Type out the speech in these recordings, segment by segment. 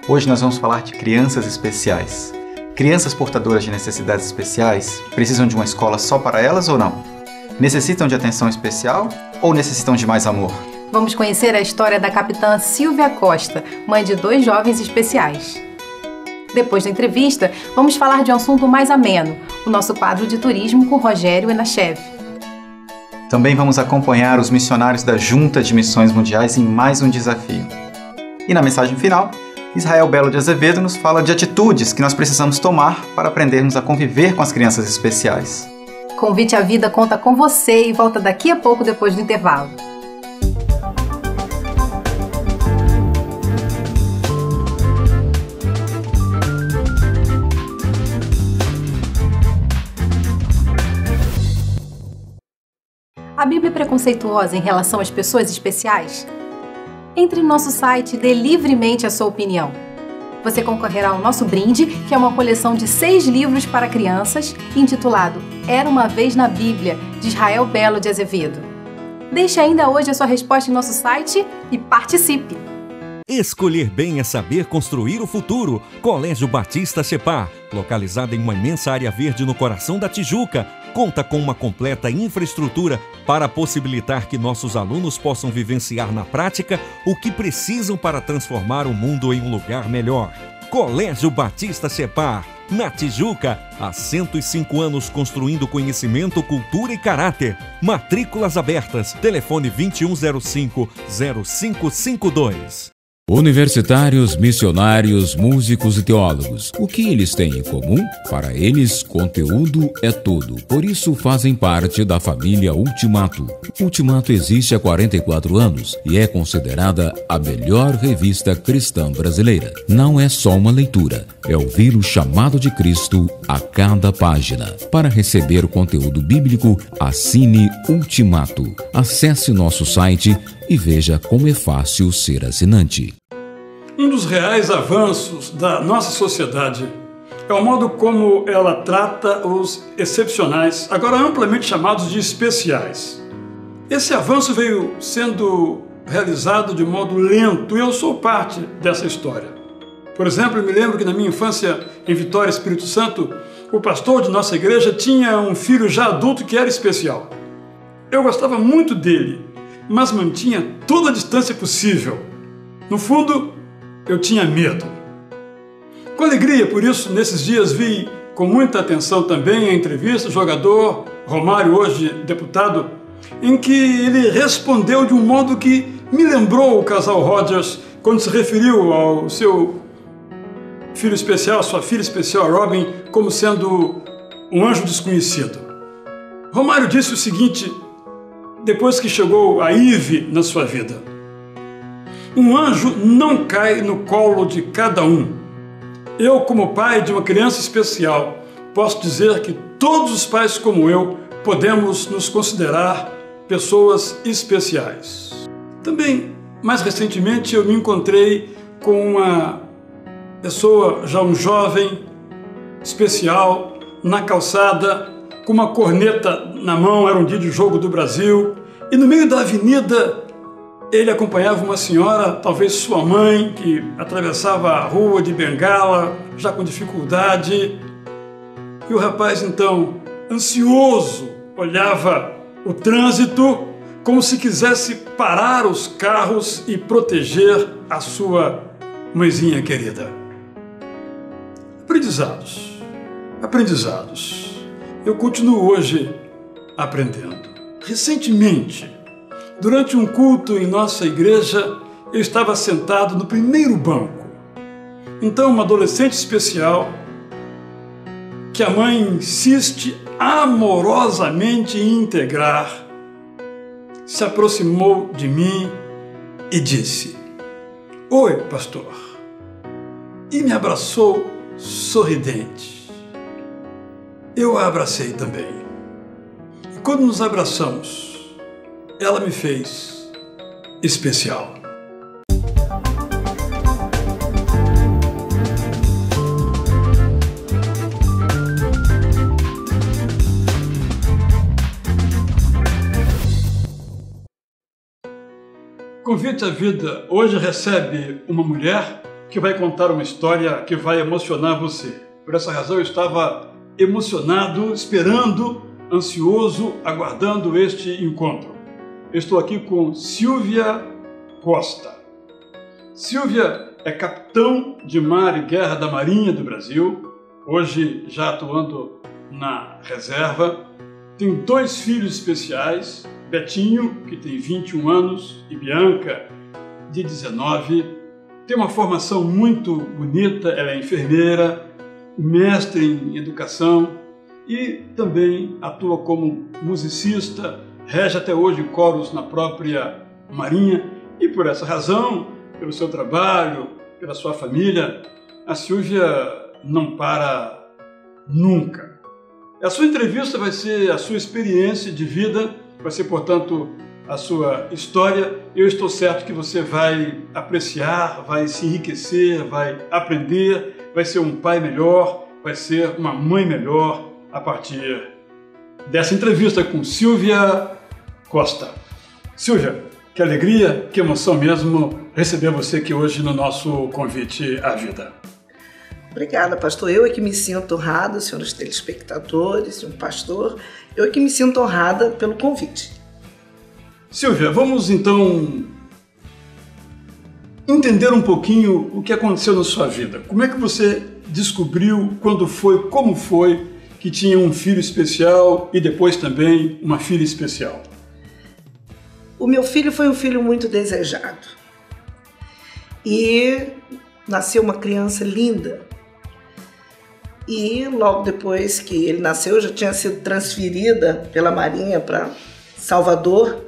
Hoje nós vamos falar de crianças especiais. Crianças portadoras de necessidades especiais precisam de uma escola só para elas ou não? Necessitam de atenção especial ou necessitam de mais amor? Vamos conhecer a história da capitã Silvia Costa, mãe de 2 jovens especiais. Depois da entrevista, vamos falar de um assunto mais ameno, o nosso quadro de turismo com Rogério Enachev. Também vamos acompanhar os missionários da Junta de Missões Mundiais em mais um desafio. E na mensagem final, Israel Belo de Azevedo nos fala de atitudes que nós precisamos tomar para aprendermos a conviver com as crianças especiais. Convite à Vida conta com você e volta daqui a pouco depois do intervalo. A Bíblia é preconceituosa em relação às pessoas especiais? Entre no nosso site e dê livremente a sua opinião. Você concorrerá ao nosso brinde, que é uma coleção de 6 livros para crianças, intitulado Era uma Vez na Bíblia, de Israel Belo de Azevedo. Deixe ainda hoje a sua resposta em nosso site e participe! Escolher bem é saber construir o futuro. Colégio Batista Separ, localizado em uma imensa área verde no coração da Tijuca, conta com uma completa infraestrutura para possibilitar que nossos alunos possam vivenciar na prática o que precisam para transformar o mundo em um lugar melhor. Colégio Batista Separ, na Tijuca, há 105 anos construindo conhecimento, cultura e caráter. Matrículas abertas. Telefone 2105-0552. Universitários, missionários, músicos e teólogos. O que eles têm em comum? Para eles, conteúdo é tudo. Por isso, fazem parte da família Ultimato. Ultimato existe há 44 anos e é considerada a melhor revista cristã brasileira. Não é só uma leitura, é ouvir o chamado de Cristo a cada página. Para receber o conteúdo bíblico, assine Ultimato. Acesse nosso site e veja como é fácil ser assinante. Um dos reais avanços da nossa sociedade é o modo como ela trata os excepcionais, agora amplamente chamados de especiais. Esse avanço veio sendo realizado de modo lento e eu sou parte dessa história. Por exemplo, eu me lembro que na minha infância em Vitória, Espírito Santo, o pastor de nossa igreja tinha um filho já adulto que era especial. Eu gostava muito dele, mas mantinha toda a distância possível. No fundo, eu tinha medo. Com alegria, por isso, nesses dias vi com muita atenção também a entrevista do jogador Romário, hoje deputado, em que ele respondeu de um modo que me lembrou o casal Rodgers quando se referiu ao seu filho especial, sua filha especial, Robin, como sendo um anjo desconhecido. Romário disse o seguinte, depois que chegou a Ive na sua vida: um anjo não cai no colo de cada um. Eu, como pai de uma criança especial, posso dizer que todos os pais como eu podemos nos considerar pessoas especiais. Também, mais recentemente, eu me encontrei com uma pessoa, já um jovem especial, na calçada, com uma corneta na mão, era um dia de jogo do Brasil, e no meio da avenida ele acompanhava uma senhora, talvez sua mãe, que atravessava a rua de bengala, já com dificuldade. E o rapaz, então, ansioso, olhava o trânsito como se quisesse parar os carros e proteger a sua mãezinha querida. Aprendizados. Eu continuo hoje aprendendo. Recentemente, durante um culto em nossa igreja, eu estava sentado no primeiro banco. Então, uma adolescente especial, que a mãe insiste amorosamente em integrar, se aproximou de mim e disse: "Oi, pastor", e me abraçou sorridente. Eu a abracei também. E quando nos abraçamos, ela me fez especial. Convite à Vida hoje recebe uma mulher que vai contar uma história que vai emocionar você. Por essa razão eu estava emocionado, esperando, ansioso, aguardando este encontro. Eu estou aqui com Silvia Costa. Silvia é capitão de mar e guerra da Marinha do Brasil, hoje já atuando na reserva. Tem 2 filhos especiais, Betinho, que tem 21 anos, e Bianca, de 19. Tem uma formação muito bonita, ela é enfermeira, mestre em educação e também atua como musicista, rege até hoje coros na própria Marinha. E por essa razão, pelo seu trabalho, pela sua família, a Silvia não para nunca. A sua entrevista vai ser a sua experiência de vida, vai ser, portanto, a sua história. Eu estou certo que você vai apreciar, vai se enriquecer, vai aprender, vai ser um pai melhor, vai ser uma mãe melhor a partir dessa entrevista com Silvia Costa. Silvia, que alegria, que emoção mesmo receber você aqui hoje no nosso Convite à Vida. Obrigada, pastor. Eu é que me sinto honrada, senhores telespectadores, um pastor, eu é que me sinto honrada pelo convite. Silvia, vamos então entender um pouquinho o que aconteceu na sua vida. Como é que você descobriu, quando foi, como foi que tinha um filho especial e depois também uma filha especial? O meu filho foi um filho muito desejado. E nasceu uma criança linda. E logo depois que ele nasceu, eu já tinha sido transferida pela Marinha para Salvador.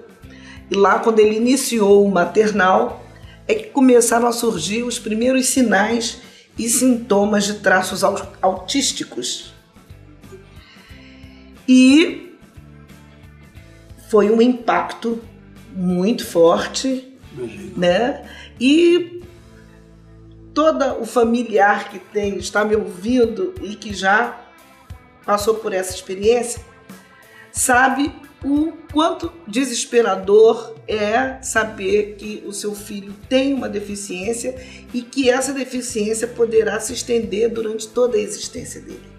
E lá, quando ele iniciou o maternal, é que começaram a surgir os primeiros sinais e sintomas de traços autísticos. E foi um impacto muito forte, né? E todo o familiar que está me ouvindo e que já passou por essa experiência, sabe o quanto desesperador é saber que o seu filho tem uma deficiência e que essa deficiência poderá se estender durante toda a existência dele.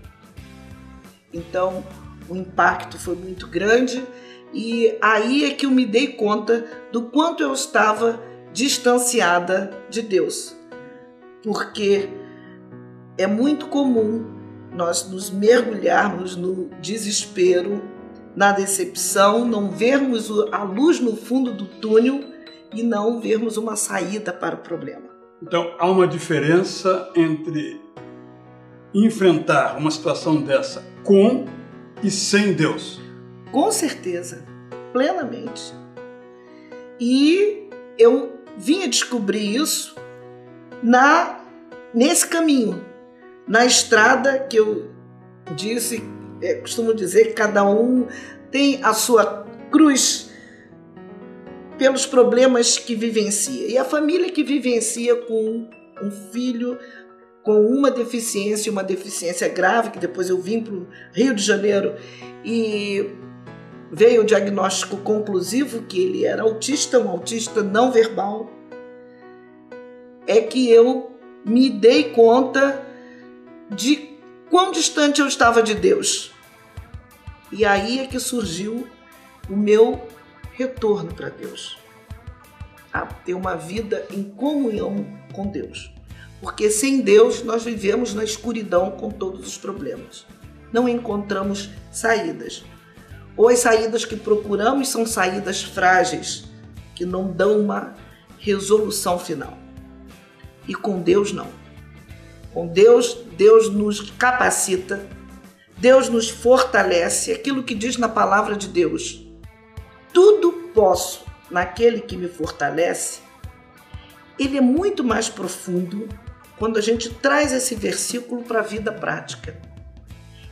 Então, o impacto foi muito grande e aí é que eu me dei conta do quanto eu estava distanciada de Deus. Porque é muito comum nós nos mergulharmos no desespero, na decepção, não vermos a luz no fundo do túnel e não vermos uma saída para o problema. Então, há uma diferença entre enfrentar uma situação dessa com e sem Deus. Com certeza, plenamente. E eu vim a descobrir isso nesse caminho, na estrada que eu disse, costumo dizer que cada um tem a sua cruz pelos problemas que vivencia. E a família que vivencia com um filho com uma deficiência grave, que depois eu vim para o Rio de Janeiro e veio o diagnóstico conclusivo que ele era autista, um autista não verbal, é que eu me dei conta de quão distante eu estava de Deus. E aí é que surgiu o meu retorno para Deus, a ter uma vida em comunhão com Deus. Porque sem Deus nós vivemos na escuridão com todos os problemas. Não encontramos saídas. Ou as saídas que procuramos são saídas frágeis, que não dão uma resolução final. E com Deus não. Com Deus, Deus nos capacita, Deus nos fortalece. Aquilo que diz na palavra de Deus: tudo posso naquele que me fortalece. Ele é muito mais profundo quando a gente traz esse versículo para a vida prática.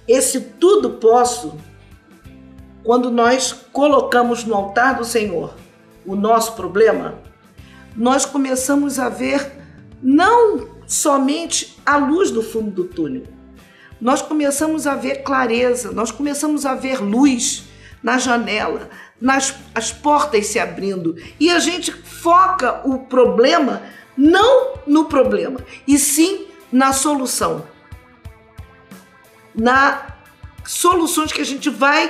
Esse tudo posso, quando nós colocamos no altar do Senhor o nosso problema, nós começamos a ver não somente a luz do fundo do túnel, nós começamos a ver clareza, nós começamos a ver luz na janela, as portas se abrindo. E a gente foca o problema não no problema, e sim na solução. Na soluções que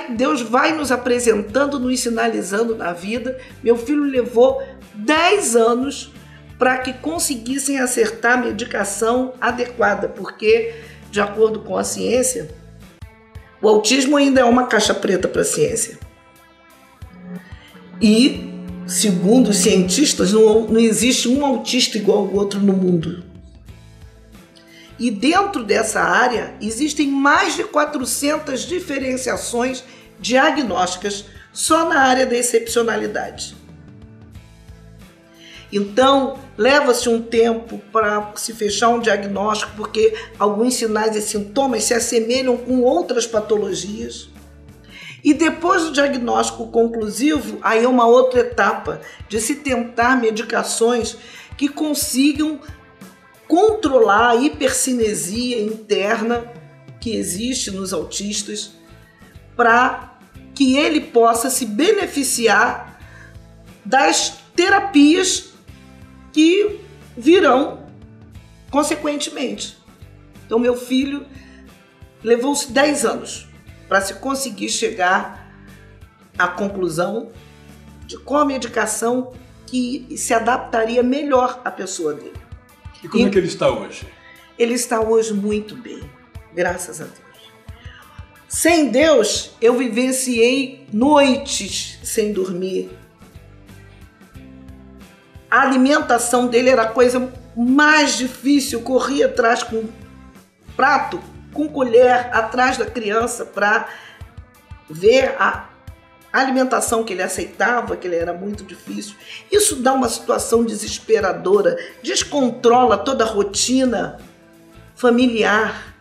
Deus vai nos apresentando, nos sinalizando na vida. Meu filho levou 10 anos para que conseguissem acertar a medicação adequada, porque, de acordo com a ciência, o autismo ainda é uma caixa preta para a ciência. E, segundo os cientistas, não existe um autista igual ao outro no mundo. E dentro dessa área existem mais de 400 diferenciações diagnósticas só na área da excepcionalidade. Então, leva-se um tempo para se fechar um diagnóstico, porque alguns sinais e sintomas se assemelham com outras patologias. E depois do diagnóstico conclusivo, aí é uma outra etapa de se tentar medicações que consigam controlar a hipercinesia interna que existe nos autistas, para que ele possa se beneficiar das terapias que virão consequentemente. Então, meu filho levou-se 10 anos para se conseguir chegar à conclusão de qual a medicação que se adaptaria melhor à pessoa dele. E como é que ele está hoje? Ele está hoje muito bem, graças a Deus. Sem Deus, eu vivenciei noites sem dormir. A alimentação dele era a coisa mais difícil. Eu corria atrás com prato, com colher, atrás da criança para ver a alimentação que ele aceitava, que ele era muito difícil. Isso dá uma situação desesperadora, descontrola toda a rotina familiar.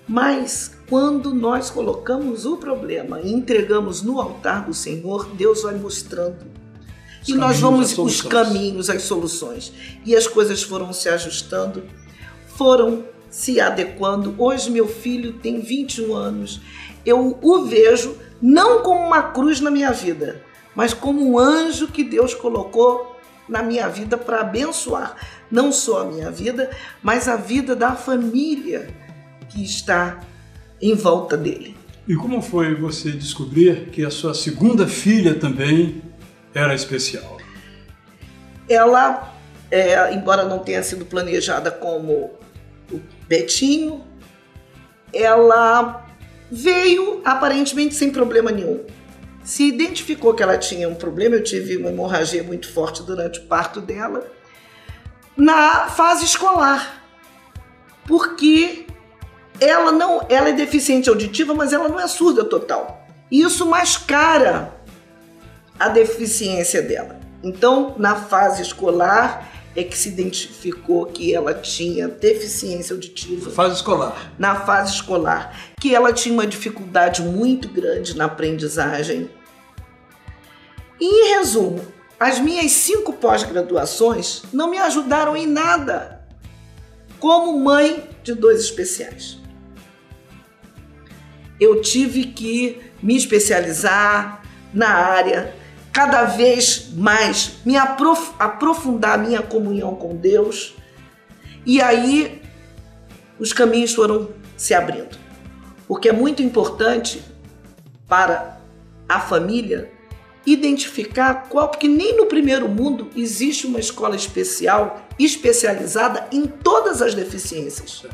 Mas quando nós colocamos o problema e entregamos no altar do Senhor, Deus vai mostrando. E nós vamos os caminhos, as soluções. E as coisas foram se ajustando, foram se adequando. Hoje meu filho tem 21 anos. Eu o vejo não como uma cruz na minha vida, mas como um anjo que Deus colocou na minha vida para abençoar não só a minha vida, mas a vida da família que está em volta dele. E como foi você descobrir que a sua segunda filha também era especial? Ela, embora não tenha sido planejada como o Betinho, ela veio aparentemente sem problema nenhum. Se identificou que ela tinha um problema. Eu tive uma hemorragia muito forte durante o parto dela, na fase escolar, porque ela é deficiente auditiva, mas ela não é surda total. E isso mascara a deficiência dela. Então, na fase escolar é que se identificou que ela tinha deficiência auditiva. Fase escolar. Na fase escolar, que ela tinha uma dificuldade muito grande na aprendizagem. E, em resumo, as minhas 5 pós-graduações não me ajudaram em nada como mãe de 2 especiais. Eu tive que me especializar na área, cada vez mais me aprofundar a minha comunhão com Deus, e aí os caminhos foram se abrindo. Porque é muito importante para a família identificar porque nem no primeiro mundo existe uma escola especial, especializada em todas as deficiências.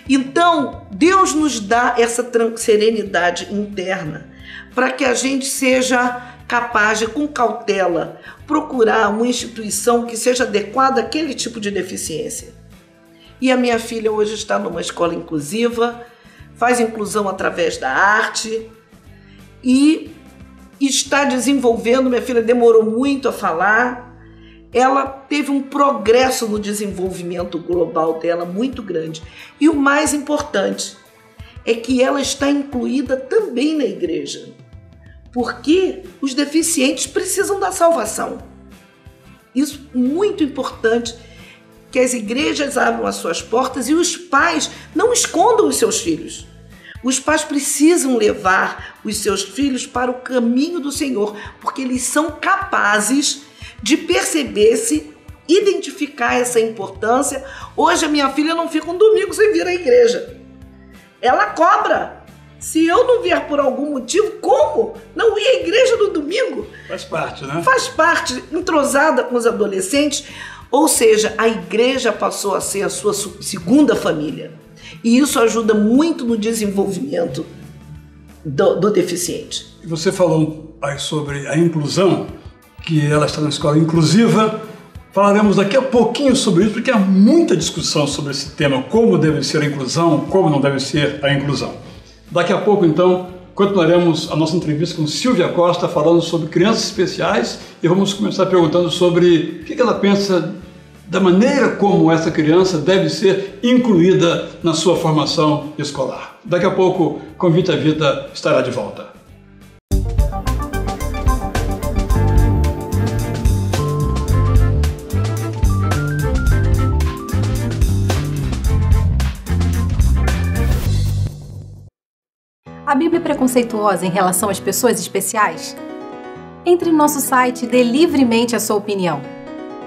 Então, Deus nos dá essa serenidade interna para que a gente seja capaz de, com cautela, procurar uma instituição que seja adequada àquele tipo de deficiência. E a minha filha hoje está numa escola inclusiva, faz inclusão através da arte e está desenvolvendo. Minha filha demorou muito a falar. Ela teve um progresso no desenvolvimento global dela muito grande. E o mais importante é que ela está incluída também na igreja, porque os deficientes precisam da salvação. Isso é muito importante, que as igrejas abram as suas portas e os pais não escondam os seus filhos, Os pais precisam levar os seus filhos para o caminho do Senhor, porque eles são capazes de perceber-se, identificar essa importância. Hoje a minha filha não fica um domingo sem vir à igreja. Ela cobra. Se eu não vier por algum motivo, como? Não ir à igreja no domingo? Faz parte, né? Faz parte, entrosada com os adolescentes. Ou seja, a igreja passou a ser a sua segunda família. E isso ajuda muito no desenvolvimento do deficiente. Você falou aí sobre a inclusão, que ela está na escola inclusiva. Falaremos daqui a pouquinho sobre isso, porque há muita discussão sobre esse tema, como deve ser a inclusão, como não deve ser a inclusão. Daqui a pouco, então, continuaremos a nossa entrevista com Silvia Costa, falando sobre crianças especiais, e vamos começar perguntando sobre o que ela pensa da maneira como essa criança deve ser incluída na sua formação escolar. Daqui a pouco, Convite à Vida estará de volta. A Bíblia é preconceituosa em relação às pessoas especiais? Entre no nosso site e dê livremente a sua opinião.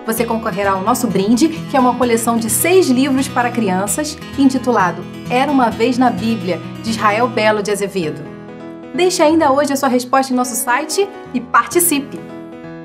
Você concorrerá ao nosso brinde, que é uma coleção de 6 livros para crianças, intitulado Era uma Vez na Bíblia, de Israel Belo de Azevedo. Deixe ainda hoje a sua resposta em nosso site e participe!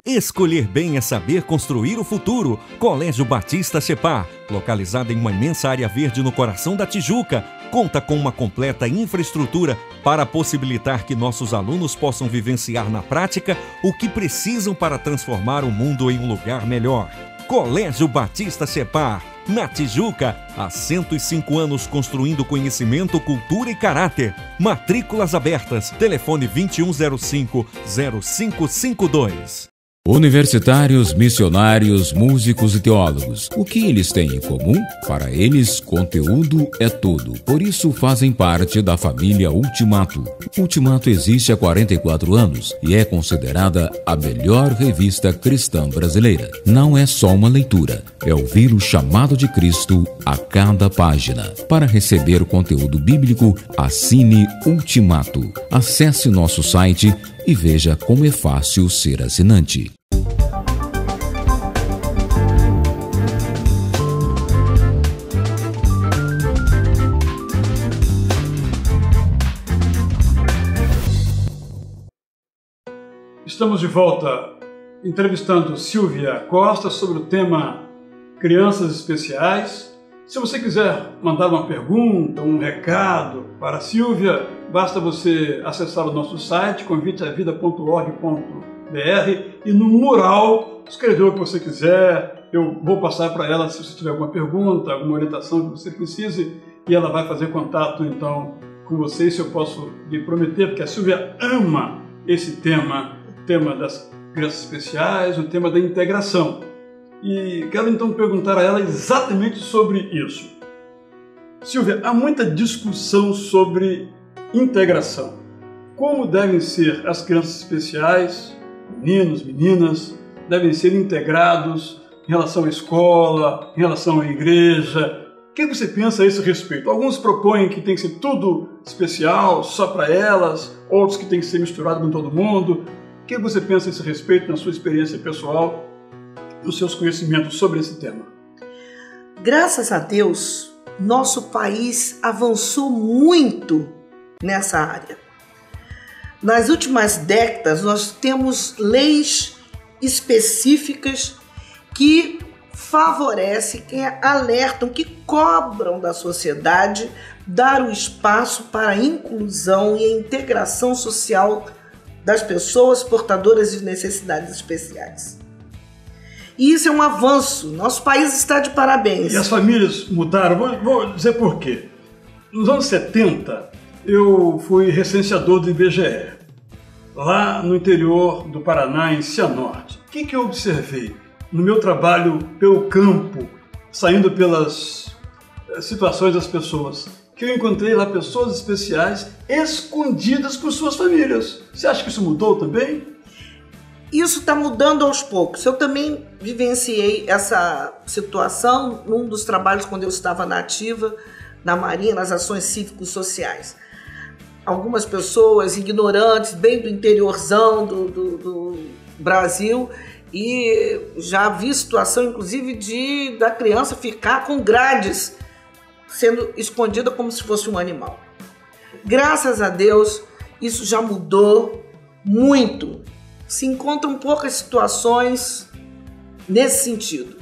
Escolher bem é saber construir o futuro. Colégio Batista Separ, localizado em uma imensa área verde no coração da Tijuca, conta com uma completa infraestrutura para possibilitar que nossos alunos possam vivenciar na prática o que precisam para transformar o mundo em um lugar melhor. Colégio Batista Separ, na Tijuca, há 105 anos construindo conhecimento, cultura e caráter. Matrículas abertas. Telefone 2105-0552. Universitários, missionários, músicos e teólogos. O que eles têm em comum? Para eles, conteúdo é tudo. Por isso, fazem parte da família Ultimato. Ultimato existe há 44 anos e é considerada a melhor revista cristã brasileira. Não é só uma leitura, é ouvir o chamado de Cristo a cada página. Para receber o conteúdo bíblico, assine Ultimato. Acesse nosso site e veja como é fácil ser assinante. Estamos de volta entrevistando Silvia Costa sobre o tema Crianças Especiais. Se você quiser mandar uma pergunta, um recado para a Silvia, basta você acessar o nosso site, conviteavida.org.br, e no mural escrever o que você quiser. Eu vou passar para ela se você tiver alguma pergunta, alguma orientação que você precise, e ela vai fazer contato então com você. Isso eu posso lhe prometer, porque a Silvia ama esse tema, o tema das crianças especiais, o tema da integração. E quero então perguntar a ela exatamente sobre isso. Silvia, há muita discussão sobre integração. Como devem ser as crianças especiais, meninos, meninas, devem ser integrados em relação à escola, em relação à igreja? O que você pensa a esse respeito? Alguns propõem que tem que ser tudo especial, só para elas, outros que tem que ser misturado com todo mundo. O que você pensa a esse respeito na sua experiência pessoal, nos seus conhecimentos sobre esse tema? Graças a Deus, nosso país avançou muito nessa área. Nas últimas décadas, nós temos leis específicas que favorecem, que alertam, que cobram da sociedade dar o espaço para a inclusão e a integração social das pessoas portadoras de necessidades especiais. E isso é um avanço. Nosso país está de parabéns. E as famílias mudaram. Vou dizer por quê. Nos anos 70, eu fui recenseador do IBGE, lá no interior do Paraná, em Cianorte. O que eu observei no meu trabalho pelo campo, saindo pelas situações das pessoas? Que eu encontrei lá pessoas especiais escondidas por suas famílias. Você acha que isso mudou também? Isso está mudando aos poucos. Eu também vivenciei essa situação num dos trabalhos quando eu estava na ativa, na Marinha, nas ações cívicos-sociais. algumas pessoas ignorantes, bem do interiorzão do Brasil, e já vi situação, inclusive, da criança ficar com grades, sendo escondida como se fosse um animal. Graças a Deus, isso já mudou muito. Se encontram poucas situações nesse sentido.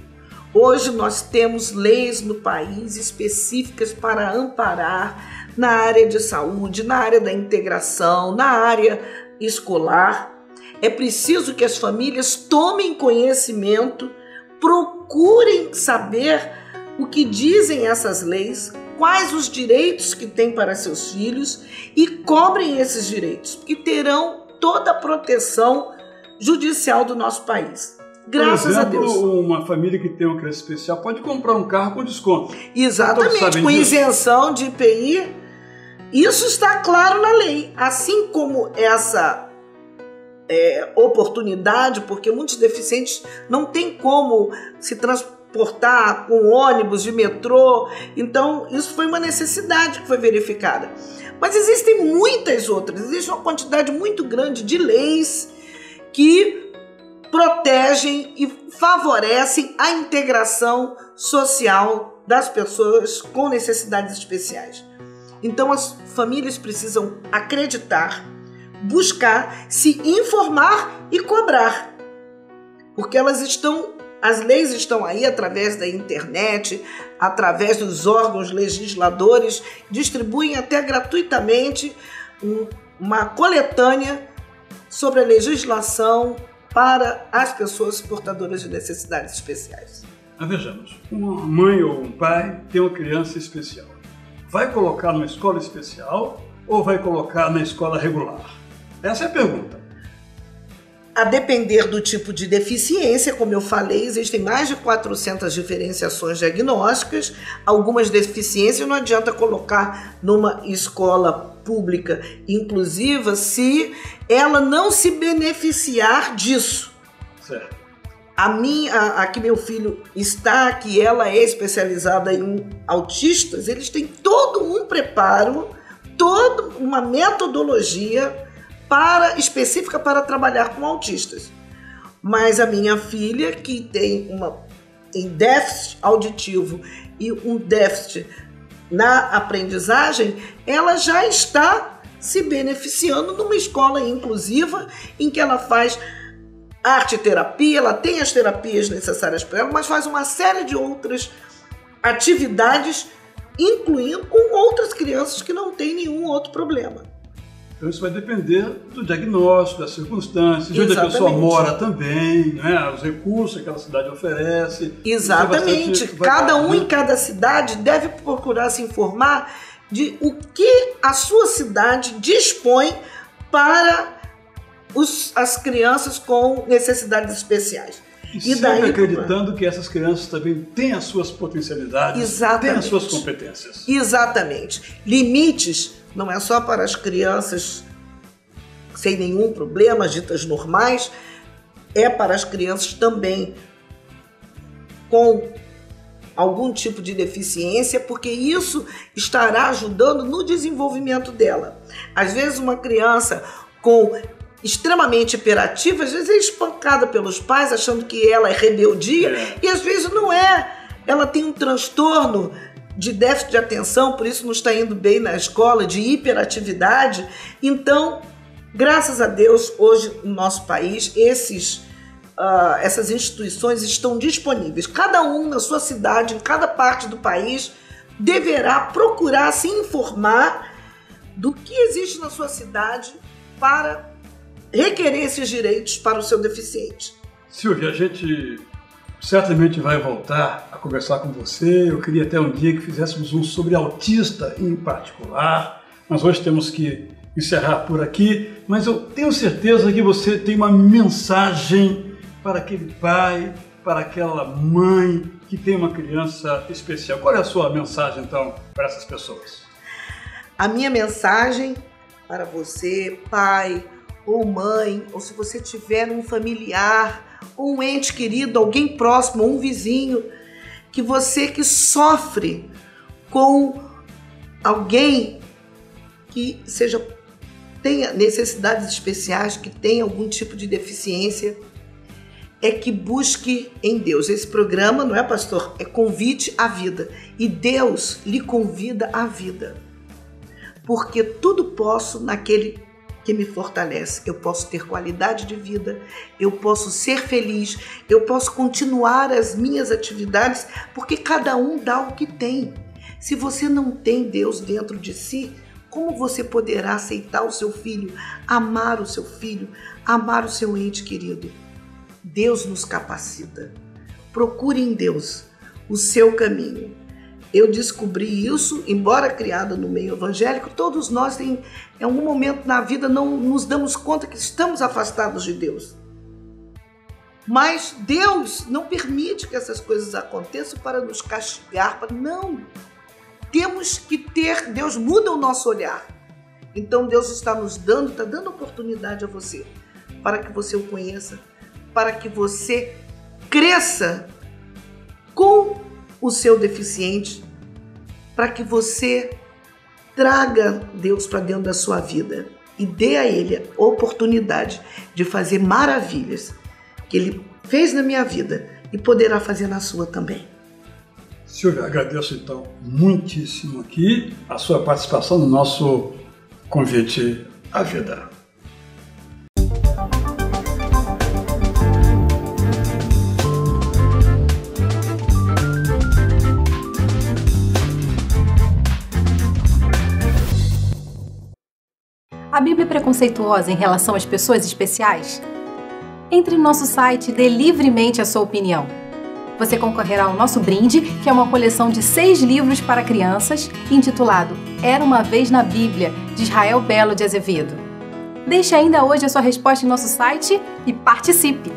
Hoje nós temos leis no país específicas para amparar na área de saúde, na área da integração, na área escolar. É preciso que as famílias tomem conhecimento, procurem saber o que dizem essas leis, quais os direitos que têm para seus filhos e cobrem esses direitos, porque terão toda a proteção judicial do nosso país. Graças a Deus. Uma família que tem uma criança especial pode comprar um carro com desconto. Exatamente, com isenção de IPI. Isso está claro na lei. Assim como essa oportunidade, porque muitos deficientes não têm como se transportar com ônibus, de metrô. Então, isso foi uma necessidade que foi verificada. Mas existem muitas outras. Existe uma quantidade muito grande de leis que protegem e favorecem a integração social das pessoas com necessidades especiais. Então as famílias precisam acreditar, buscar, se informar e cobrar, porque as leis estão aí através da internet, através dos órgãos legisladores, distribuem até gratuitamente uma coletânea sobre a legislação para as pessoas portadoras de necessidades especiais. Vejamos, uma mãe ou um pai tem uma criança especial. Vai colocar numa escola especial ou vai colocar na escola regular? Essa é a pergunta. A depender do tipo de deficiência, como eu falei, existem mais de 400 diferenciações diagnósticas. Algumas deficiências não adianta colocar numa escola pública inclusiva se ela não se beneficiar disso. Certo. A que meu filho está, que ela é especializada em autistas, eles têm todo um preparo, toda uma metodologia específica para trabalhar com autistas. Mas a minha filha, que tem déficit auditivo e um déficit na aprendizagem, ela já está se beneficiando numa escola inclusiva em que ela faz arte-terapia, ela tem as terapias necessárias para ela, mas faz uma série de outras atividades, incluindo com outras crianças que não têm nenhum outro problema. Então isso vai depender do diagnóstico, das circunstâncias, de onde a pessoa mora também, né? Os recursos que aquela cidade oferece. Exatamente. Cada um em cada cidade deve procurar se informar de o que a sua cidade dispõe para as crianças com necessidades especiais. E daí, acreditando que essas crianças também têm as suas potencialidades, têm as suas competências. Exatamente. Limites não é só para as crianças sem nenhum problema, ditas normais, é para as crianças também com algum tipo de deficiência, porque isso estará ajudando no desenvolvimento dela. Às vezes uma criança extremamente hiperativa, às vezes é espancada pelos pais achando que ela é rebeldia, e às vezes não é. Ela tem um transtorno de déficit de atenção, por isso não está indo bem na escola, de hiperatividade. Então, graças a Deus, hoje no nosso país, essas instituições estão disponíveis. Cada um na sua cidade, em cada parte do país, deverá procurar se informar do que existe na sua cidade para requerer esses direitos para o seu deficiente. Silvia, a gente certamente vai voltar a conversar com você. Eu queria até um dia que fizéssemos um sobre autista em particular, mas hoje temos que encerrar por aqui. Mas eu tenho certeza que você tem uma mensagem para aquele pai, para aquela mãe que tem uma criança especial. Qual é a sua mensagem, então, para essas pessoas? A minha mensagem para você, pai ou mãe, ou se você tiver um familiar, ou um ente querido, alguém próximo, um vizinho, que sofre com alguém que tenha necessidades especiais, que tenha algum tipo de deficiência, é que busque em Deus. Esse programa, não é, pastor? É convite à vida. E Deus lhe convida à vida. Porque tudo posso naquele que me fortalece. Eu posso ter qualidade de vida, eu posso ser feliz, eu posso continuar as minhas atividades, porque cada um dá o que tem. Se você não tem Deus dentro de si, como você poderá aceitar o seu filho, amar o seu filho, amar o seu ente querido? Deus nos capacita. Procure em Deus o seu caminho. Eu descobri isso, embora criada no meio evangélico, todos nós em algum momento na vida não nos damos conta que estamos afastados de Deus. Mas Deus não permite que essas coisas aconteçam para nos castigar. Não! Temos que ter, Deus muda o nosso olhar. Então Deus está dando oportunidade a você, para que você o conheça, para que você cresça com o seu deficiente, para que você traga Deus para dentro da sua vida e dê a Ele a oportunidade de fazer maravilhas que Ele fez na minha vida e poderá fazer na sua também. Silvia, agradeço então muitíssimo aqui a sua participação no nosso convite à vida. A Bíblia é preconceituosa em relação às pessoas especiais? Entre no nosso site e dê livremente a sua opinião. Você concorrerá ao nosso brinde, que é uma coleção de 6 livros para crianças, intitulado Era uma Vez na Bíblia, de Israel Belo de Azevedo. Deixe ainda hoje a sua resposta em nosso site e participe!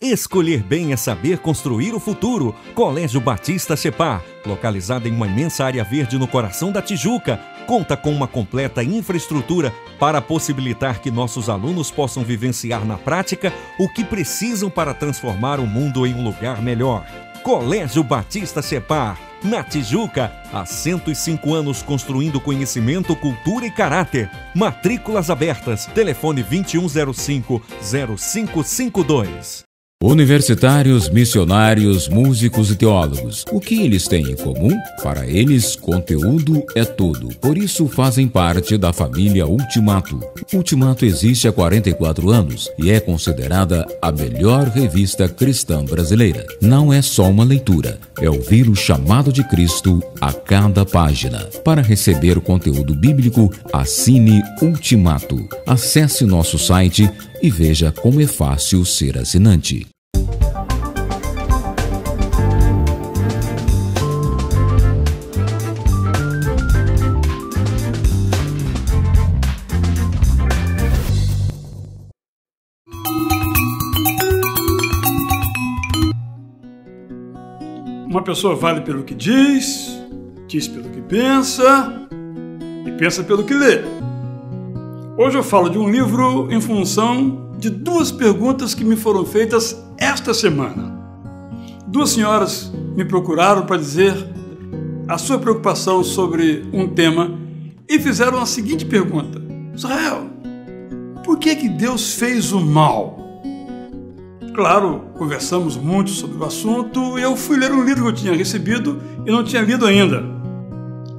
Escolher bem é saber construir o futuro. Colégio Batista Separ, localizado em uma imensa área verde no coração da Tijuca, conta com uma completa infraestrutura para possibilitar que nossos alunos possam vivenciar na prática o que precisam para transformar o mundo em um lugar melhor. Colégio Batista Separ, na Tijuca, há 105 anos construindo conhecimento, cultura e caráter. Matrículas abertas. Telefone 2105-0552. Universitários, missionários, músicos e teólogos. O que eles têm em comum? Para eles, conteúdo é tudo. Por isso, fazem parte da família Ultimato. Ultimato existe há 44 anos e é considerada a melhor revista cristã brasileira. Não é só uma leitura, é ouvir o chamado de Cristo a cada página. Para receber o conteúdo bíblico, assine Ultimato. Acesse nosso site e veja como é fácil ser assinante. Uma pessoa vale pelo que diz pelo que pensa e pensa pelo que lê. Hoje eu falo de um livro em função de 2 perguntas que me foram feitas esta semana. 2 senhoras me procuraram para dizer a sua preocupação sobre um tema e fizeram a seguinte pergunta: Israel, por que Deus fez o mal? Claro, conversamos muito sobre o assunto e eu fui ler um livro que eu tinha recebido e não tinha lido ainda.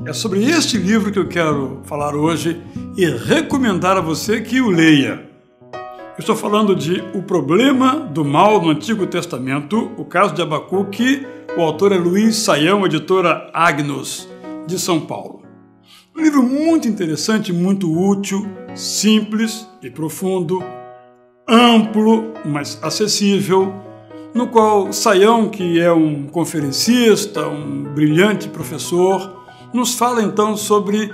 É sobre este livro que eu quero falar hoje e recomendar a você que o leia. Eu estou falando de O Problema do Mal no Antigo Testamento, o caso de Abacuque. O autor é Luiz Saião, editora Agnus, de São Paulo. Um livro muito interessante, muito útil, simples e profundo, amplo, mas acessível, no qual Saião, que é um conferencista, um brilhante professor, nos fala então sobre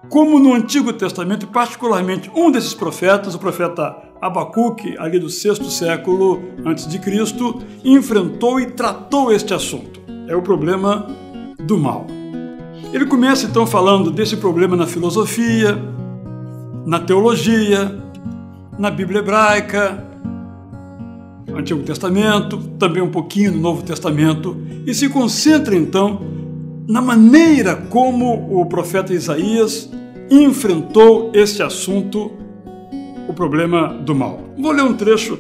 como no Antigo Testamento, particularmente um desses profetas, o profeta Abacuque, ali do 6º século a.C., enfrentou e tratou este assunto. É o problema do mal. Ele começa então falando desse problema na filosofia, na teologia, na Bíblia hebraica, no Antigo Testamento, também um pouquinho no Novo Testamento, e se concentra então na maneira como o profeta Isaías enfrentou esse assunto, o problema do mal. Vou ler um trecho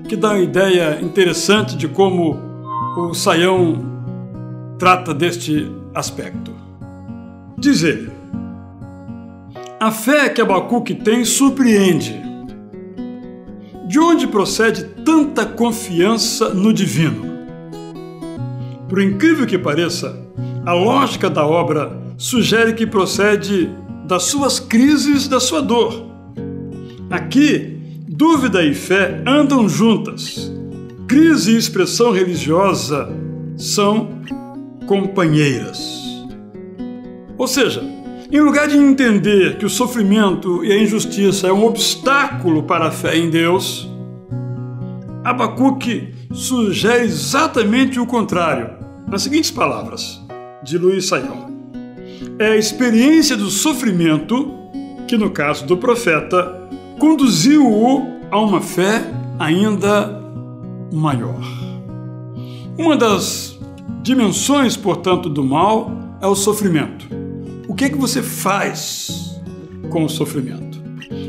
que dá uma ideia interessante de como o Saião trata deste aspecto. Diz ele: a fé que Abacuque tem surpreende. De onde procede tanta confiança no divino? Por incrível que pareça, a lógica da obra sugere que procede das suas crises, da sua dor. Aqui, dúvida e fé andam juntas. Crise e expressão religiosa são companheiras. Ou seja, em lugar de entender que o sofrimento e a injustiça é um obstáculo para a fé em Deus, Abacuque sugere exatamente o contrário, nas seguintes palavras, de Luiz Saião. É a experiência do sofrimento que, no caso do profeta, conduziu-o a uma fé ainda maior. Uma das dimensões, portanto, do mal é o sofrimento. O que é que você faz com o sofrimento?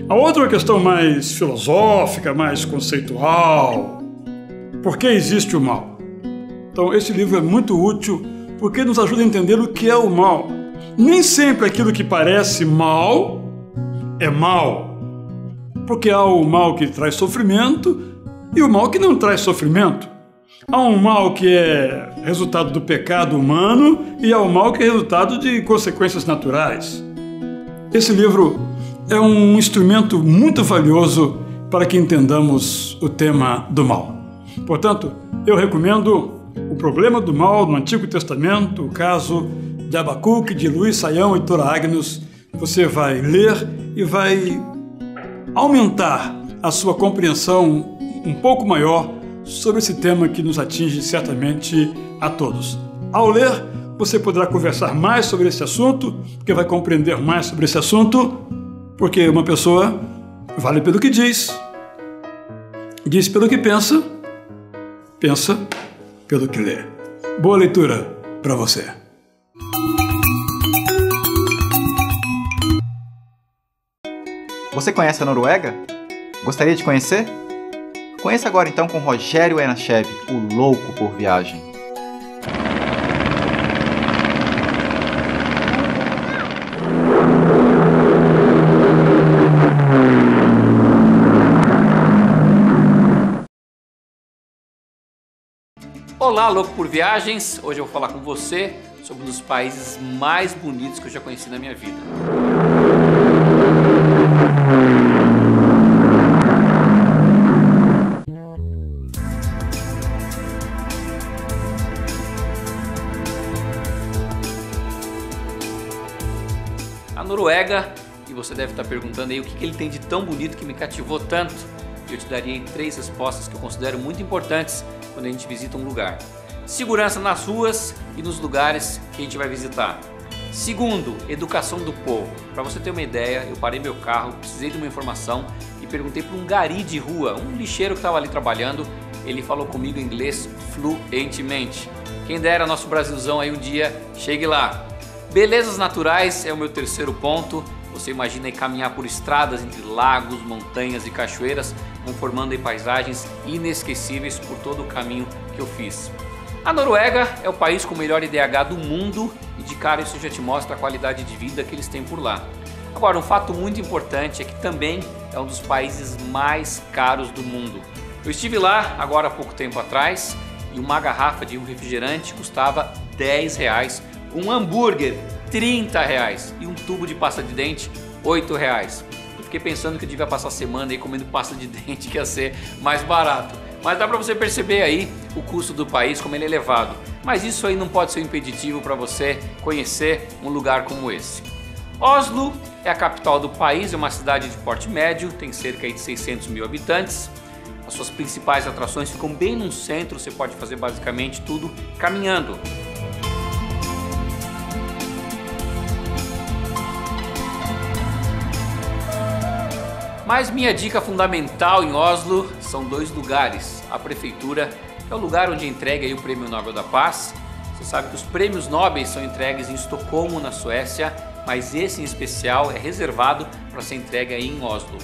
A outra questão mais filosófica, mais conceitual. Por que existe o mal? Então, esse livro é muito útil porque nos ajuda a entender o que é o mal. Nem sempre aquilo que parece mal é mal. Porque há o mal que traz sofrimento e o mal que não traz sofrimento. Há um mal que é resultado do pecado humano e há um mal que é resultado de consequências naturais. Esse livro é um instrumento muito valioso para que entendamos o tema do mal. Portanto, eu recomendo O Problema do Mal no Antigo Testamento, o caso de Abacuque, de Luiz Saião e Tora Agnus. Você vai ler e vai aumentar a sua compreensão um pouco maior sobre esse tema que nos atinge certamente a todos. Ao ler, você poderá conversar mais sobre esse assunto, porque vai compreender mais sobre esse assunto, porque uma pessoa vale pelo que diz pelo que pensa, pensa pelo que lê. Boa leitura para você. Você conhece a Noruega? Gostaria de conhecer? Conheça agora então com Rogério Enachev, o louco por viagem. Olá, louco por viagens! Hoje eu vou falar com você sobre um dos países mais bonitos que eu já conheci na minha vida. A Noruega, e você deve estar perguntando aí o que ele tem de tão bonito que me cativou tanto. Eu te daria 3 respostas que eu considero muito importantes quando a gente visita um lugar. Segurança nas ruas e nos lugares que a gente vai visitar. Segundo, educação do povo. Para você ter uma ideia, eu parei meu carro, precisei de uma informação e perguntei para um gari de rua, um lixeiro que estava ali trabalhando. Ele falou comigo em inglês fluentemente. Quem dera nosso Brasilzão aí um dia chegue lá. Belezas naturais é o meu terceiro ponto. Você imagina aí caminhar por estradas entre lagos, montanhas e cachoeiras, vão formando aí paisagens inesquecíveis por todo o caminho que eu fiz. A Noruega é o país com o melhor IDH do mundo e de cara isso já te mostra a qualidade de vida que eles têm por lá. Agora, um fato muito importante é que também é um dos países mais caros do mundo. Eu estive lá agora há pouco tempo atrás e uma garrafa de um refrigerante custava R$10, um hambúrguer R$30 e um tubo de pasta de dente R$8. Eu fiquei pensando que eu devia passar a semana aí comendo pasta de dente, que ia ser mais barato. Mas dá para você perceber aí o custo do país, como ele é elevado. Mas isso aí não pode ser um impeditivo para você conhecer um lugar como esse. Oslo é a capital do país, é uma cidade de porte médio, tem cerca de 600 mil habitantes. As suas principais atrações ficam bem no centro, você pode fazer basicamente tudo caminhando. Mas minha dica fundamental em Oslo são 2 lugares. A prefeitura, que é o lugar onde é entregue aí o Prêmio Nobel da Paz. Você sabe que os prêmios nobres são entregues em Estocolmo, na Suécia, mas esse em especial é reservado para ser entregue aí em Oslo.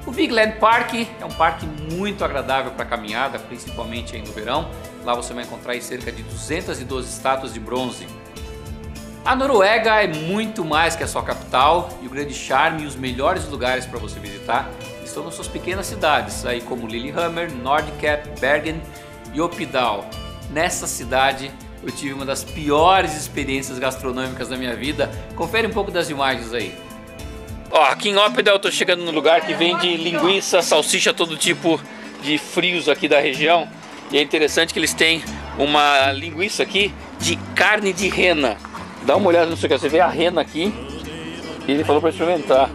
O Vigeland Park é um parque muito agradável para caminhada, principalmente aí no verão. Lá você vai encontrar aí cerca de 212 estátuas de bronze. A Noruega é muito mais que a sua capital, e o grande charme e os melhores lugares para você visitar estão nas suas pequenas cidades, aí como Lillehammer, Nordkapp, Bergen e Oppdal. Nessa cidade eu tive uma das piores experiências gastronômicas da minha vida. Confere um pouco das imagens aí. Ó, aqui em Oppdal eu tô chegando no lugar que vende linguiça, salsicha, todo tipo de frios aqui da região. E é interessante que eles têm uma linguiça aqui de carne de rena. Dá uma olhada nisso aqui, você vê a rena aqui. E ele falou para experimentar.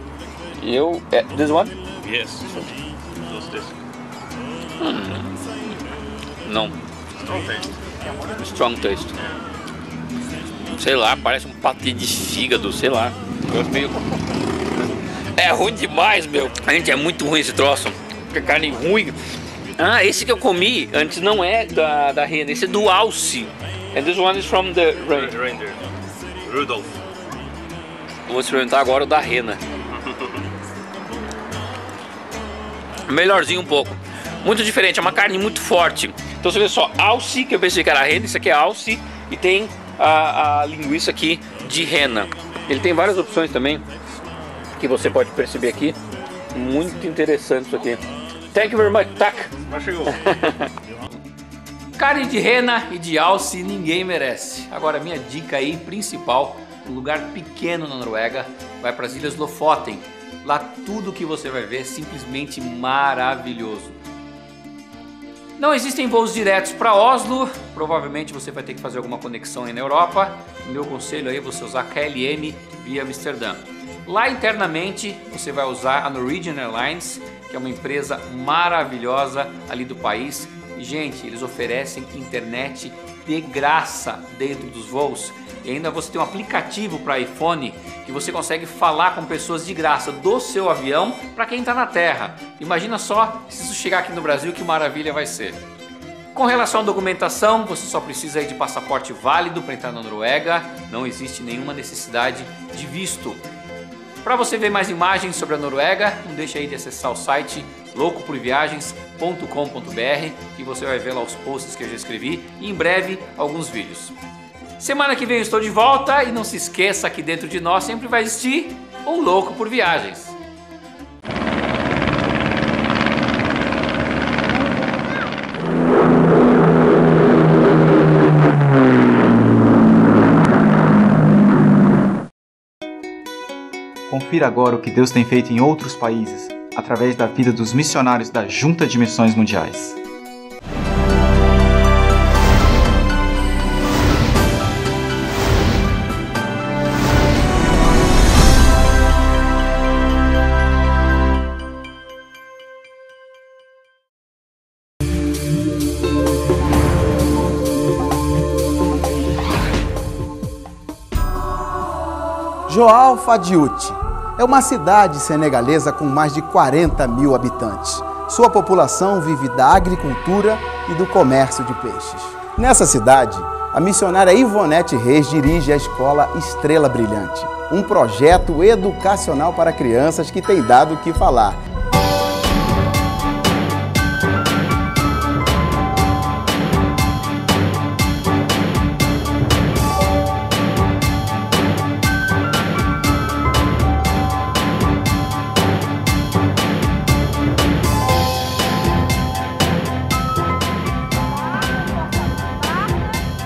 E eu... this one? Yes. Não. Strong taste. Strong taste. Sei lá, parece um patê de fígado, sei lá. É ruim demais, meu. A gente é muito ruim esse troço. Que carne ruim. Ah, esse que eu comi antes não é da rena, esse é do alce. And this one is from the Reindeer. Rudolph. Vou experimentar agora o da rena. Melhorzinho um pouco. Muito diferente, é uma carne muito forte. Então você vê só, alce, que eu pensei que era rena, isso aqui é alce. E tem a linguiça aqui de rena. Ele tem várias opções também, que você pode perceber aqui. Muito interessante isso aqui. Thank you very much, tak. Carne de rena e de alce ninguém merece. Agora minha dica aí principal, um lugar pequeno na Noruega, vai para as Ilhas Lofoten. Lá tudo que você vai ver é simplesmente maravilhoso. Não existem voos diretos para Oslo, provavelmente você vai ter que fazer alguma conexão aí na Europa. O meu conselho aí é você usar KLM via Amsterdã. Lá internamente você vai usar a Norwegian Airlines, que é uma empresa maravilhosa ali do país. E, gente, eles oferecem internet de graça dentro dos voos. E ainda você tem um aplicativo para iPhone que você consegue falar com pessoas de graça do seu avião para quem está na terra. Imagina só se isso chegar aqui no Brasil, que maravilha vai ser. Com relação à documentação, você só precisa aí de passaporte válido para entrar na Noruega. Não existe nenhuma necessidade de visto. Para você ver mais imagens sobre a Noruega, não deixe aí de acessar o site loucoporviagens.com.br, que você vai ver lá os posts que eu já escrevi e em breve alguns vídeos. Semana que vem eu estou de volta e não se esqueça que dentro de nós sempre vai existir um louco por viagens. Confira agora o que Deus tem feito em outros países, através da vida dos missionários da Junta de Missões Mundiais. Joal Fadiouth é uma cidade senegalesa com mais de 40 mil habitantes. Sua população vive da agricultura e do comércio de peixes. Nessa cidade, a missionária Ivonete Reis dirige a escola Estrela Brilhante, um projeto educacional para crianças que tem dado o que falar.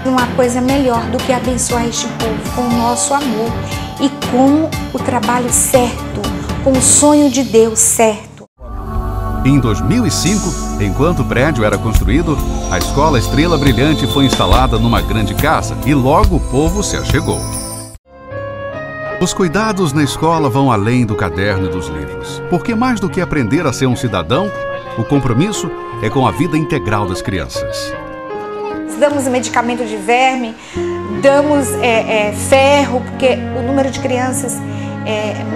Uma coisa melhor do que abençoar este povo com o nosso amor e com o trabalho certo, com o sonho de Deus certo. Em 2005, enquanto o prédio era construído, a Escola Estrela Brilhante foi instalada numa grande casa e logo o povo se achegou. Os cuidados na escola vão além do caderno e dos livros, porque mais do que aprender a ser um cidadão, o compromisso é com a vida integral das crianças. Damos medicamento de verme, damos ferro, porque o número de crianças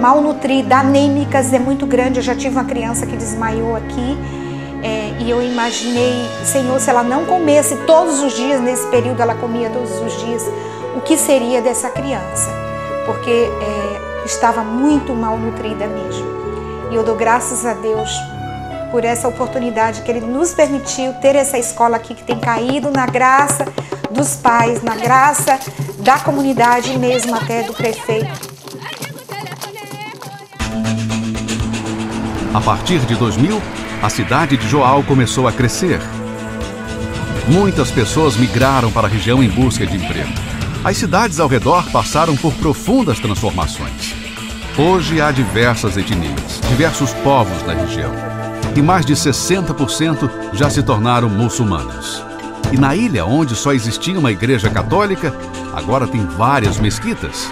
malnutridas, anêmicas é muito grande. Eu já tive uma criança que desmaiou aqui e eu imaginei, Senhor, se ela não comesse todos os dias, nesse período ela comia todos os dias, o que seria dessa criança? Porque estava muito malnutrida mesmo. E eu dou graças a Deus por essa oportunidade que Ele nos permitiu ter essa escola aqui, que tem caído na graça dos pais, na graça da comunidade e mesmo até do prefeito. A partir de 2000, a cidade de Joal começou a crescer. Muitas pessoas migraram para a região em busca de emprego. As cidades ao redor passaram por profundas transformações. Hoje há diversas etnias, diversos povos na região. E mais de 60% já se tornaram muçulmanos. E na ilha, onde só existia uma igreja católica, agora tem várias mesquitas.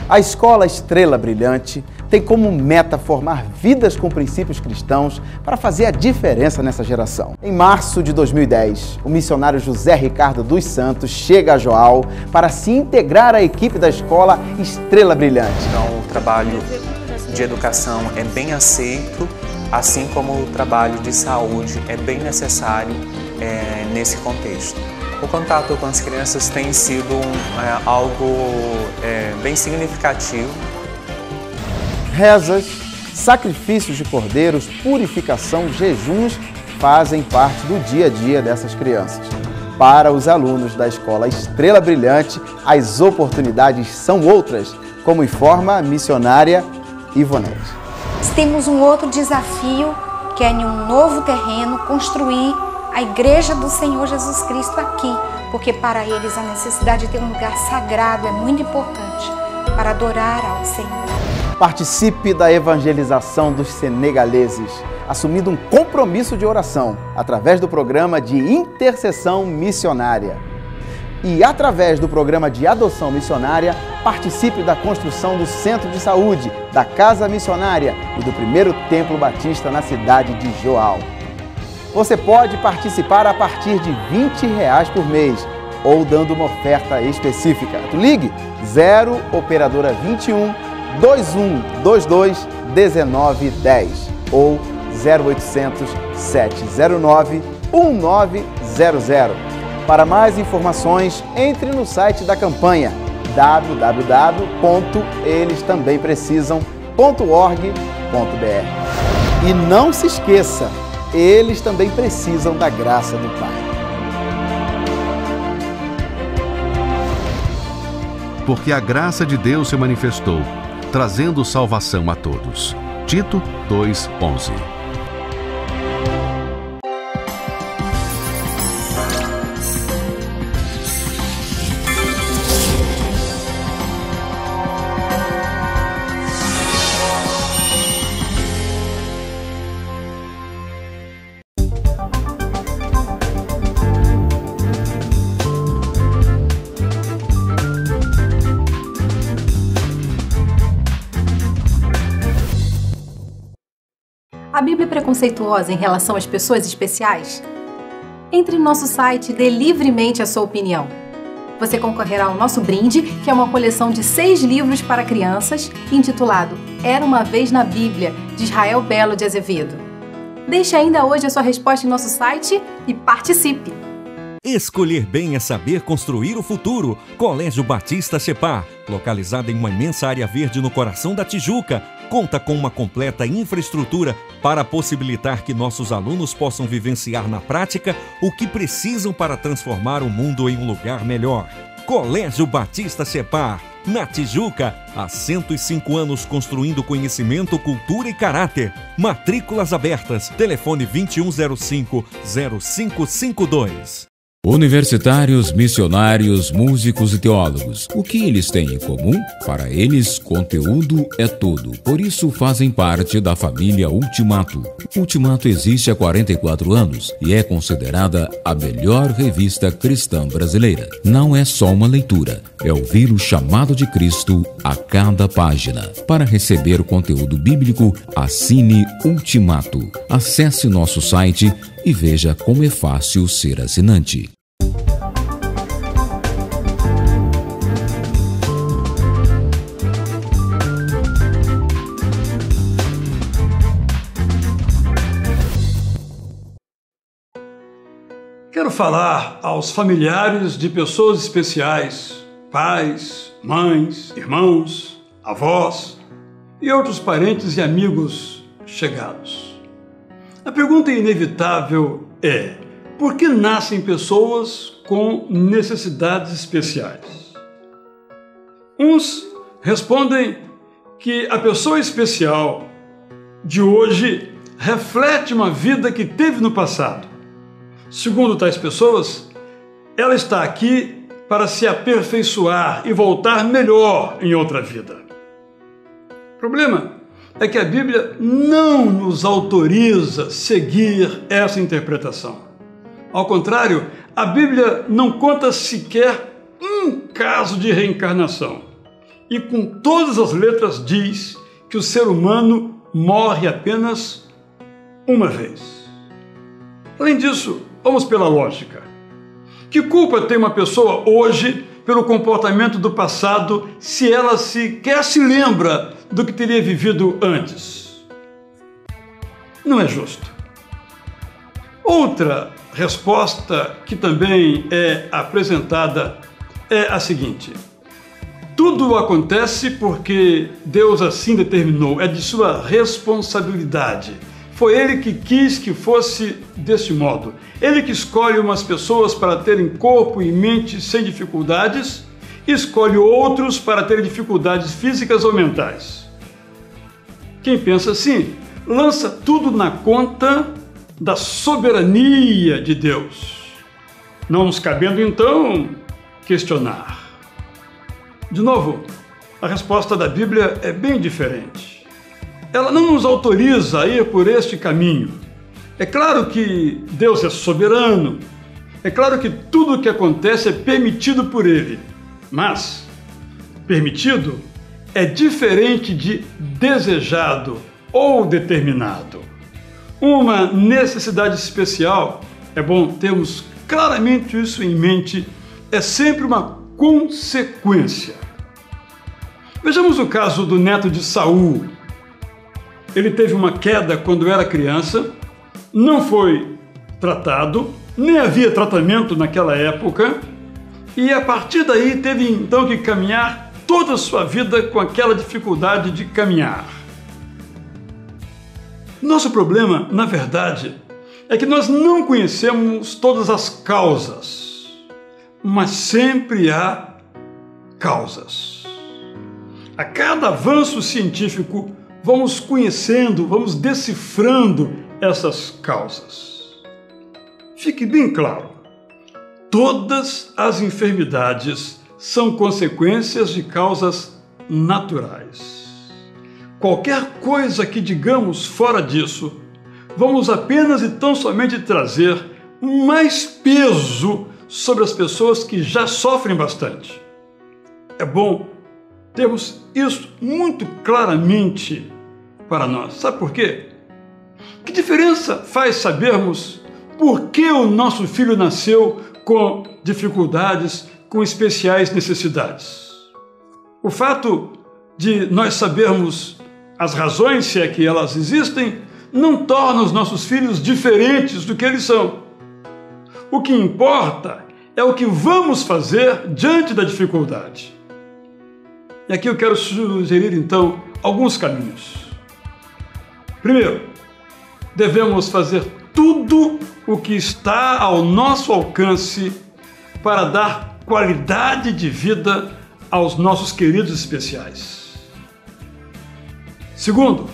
A Escola Estrela Brilhante tem como meta formar vidas com princípios cristãos para fazer a diferença nessa geração. Em março de 2010, o missionário José Ricardo dos Santos chega a Joal para se integrar à equipe da Escola Estrela Brilhante. Então, o trabalho de educação é bem aceito, assim como o trabalho de saúde é bem necessário nesse contexto. O contato com as crianças tem sido algo bem significativo. Rezas, sacrifícios de cordeiros, purificação, jejuns fazem parte do dia a dia dessas crianças. Para os alunos da Escola Estrela Brilhante, as oportunidades são outras, como informa a missionária Ivonete. Temos um outro desafio, que é em um novo terreno construir a Igreja do Senhor Jesus Cristo aqui, porque para eles a necessidade de ter um lugar sagrado é muito importante para adorar ao Senhor. Participe da evangelização dos senegaleses, assumindo um compromisso de oração através do programa de intercessão missionária. E através do programa de adoção missionária, participe da construção do Centro de Saúde, da Casa Missionária e do primeiro Templo Batista na cidade de Joal. Você pode participar a partir de R$20 por mês ou dando uma oferta específica. Ligue 0 Operadora 21 2122 1910 ou 0800 709 1900. Para mais informações, entre no site da campanha www.elestambemprecisam.org.br. E não se esqueça, eles também precisam da graça do Pai. Porque a graça de Deus se manifestou, trazendo salvação a todos. Tito 2:11. A Bíblia é preconceituosa em relação às pessoas especiais? Entre no nosso site e dê livremente a sua opinião. Você concorrerá ao nosso brinde, que é uma coleção de 6 livros para crianças, intitulado Era uma Vez na Bíblia, de Israel Belo de Azevedo. Deixe ainda hoje a sua resposta em nosso site e participe! Escolher bem é saber construir o futuro. Colégio Batista Separ, localizado em uma imensa área verde no coração da Tijuca, conta com uma completa infraestrutura para possibilitar que nossos alunos possam vivenciar na prática o que precisam para transformar o mundo em um lugar melhor. Colégio Batista Separ, na Tijuca, há 105 anos construindo conhecimento, cultura e caráter. Matrículas abertas. Telefone 2105-0552. Universitários, missionários, músicos e teólogos. O que eles têm em comum? Para eles, conteúdo é tudo. Por isso, fazem parte da família Ultimato. Ultimato existe há 44 anos e é considerada a melhor revista cristã brasileira. Não é só uma leitura, é ouvir o chamado de Cristo a cada página. Para receber o conteúdo bíblico, assine Ultimato. Acesse nosso site e veja como é fácil ser assinante. Quero falar aos familiares de pessoas especiais, pais, mães, irmãos, avós e outros parentes e amigos chegados. A pergunta inevitável é: por que nascem pessoas com necessidades especiais? Uns respondem que a pessoa especial de hoje reflete uma vida que teve no passado. Segundo tais pessoas, ela está aqui para se aperfeiçoar e voltar melhor em outra vida. O problema é que a Bíblia não nos autoriza a seguir essa interpretação. Ao contrário, a Bíblia não conta sequer um caso de reencarnação. E com todas as letras diz que o ser humano morre apenas uma vez. Além disso, vamos pela lógica. Que culpa tem uma pessoa hoje pelo comportamento do passado se ela sequer se lembra do que teria vivido antes? Não é justo. Outra resposta que também é apresentada é a seguinte: tudo acontece porque Deus assim determinou, é de sua responsabilidade. Foi Ele que quis que fosse desse modo. Ele que escolhe umas pessoas para terem corpo e mente sem dificuldades e escolhe outros para terem dificuldades físicas ou mentais. Quem pensa assim, lança tudo na conta da soberania de Deus, não nos cabendo então questionar. De novo, a resposta da Bíblia é bem diferente. Ela não nos autoriza a ir por este caminho. É claro que Deus é soberano, é claro que tudo o que acontece é permitido por Ele, mas permitido é diferente de desejado ou determinado. Uma necessidade especial, é bom termos claramente isso em mente, é sempre uma consequência. Vejamos o caso do neto de Saul. Ele teve uma queda quando era criança, não foi tratado, nem havia tratamento naquela época, e a partir daí teve então que caminhar toda a sua vida com aquela dificuldade de caminhar. Nosso problema, na verdade, é que nós não conhecemos todas as causas, mas sempre há causas. A cada avanço científico, vamos conhecendo, vamos decifrando essas causas. Fique bem claro, todas as enfermidades são consequências de causas naturais. Qualquer coisa que digamos fora disso, vamos apenas e tão somente trazer mais peso sobre as pessoas que já sofrem bastante. É bom termos isso muito claramente para nós. Sabe por quê? Que diferença faz sabermos por que o nosso filho nasceu com dificuldades, com especiais necessidades? O fato de nós sabermos as razões, se é que elas existem, não torna os nossos filhos diferentes do que eles são. O que importa é o que vamos fazer diante da dificuldade. E aqui eu quero sugerir, então, alguns caminhos. Primeiro, devemos fazer tudo o que está ao nosso alcance para dar qualidade de vida aos nossos queridos especiais. Segundo,